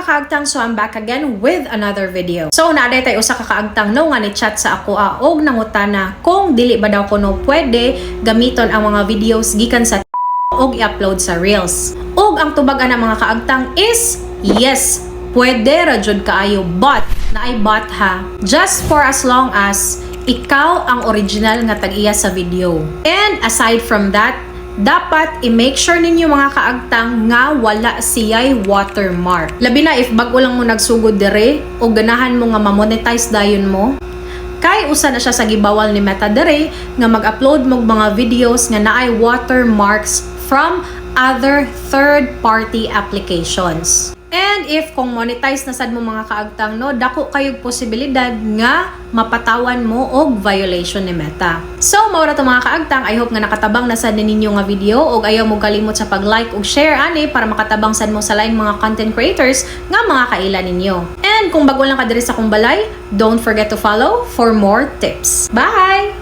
kakaagtang, so I'm back again with another video. So naaday tayo usa ka kaagtang no nga ni chat sa ako og nangutana kung dili ba daw kuno pwede gamiton ang mga videos gikan sa og i-upload sa Reels. Og ang tubagan ng mga kaagtang is yes, pwede ra jud kaayo, but naay but ha, just for as long as ikaw ang original nga tag-iya sa video. And aside from that, dapat i-make sure ninyo mga kaagtang nga wala siya'y watermark. Labi na if bago lang mo nagsugod dire o ganahan mo nga ma-monetize dayon mo, kay usa na siya sa gibawal ni Meta dire nga mag-upload mo mga videos nga naay watermarks from other third-party applications. And if kung monetize na sad mo mga kaagtang no, dako kayog posibilidad nga mapatawan mo og violation ni Meta. So mao ra to mga kaagtang, I hope nga nakatabang na sad ninyo nga video og ayaw mo kalimot sa pag-like ug share ani para makatabang sad mo sa laing mga content creators nga mga kaila ninyo. And kung bago lang ka diri sa akong balay, don't forget to follow for more tips. Bye!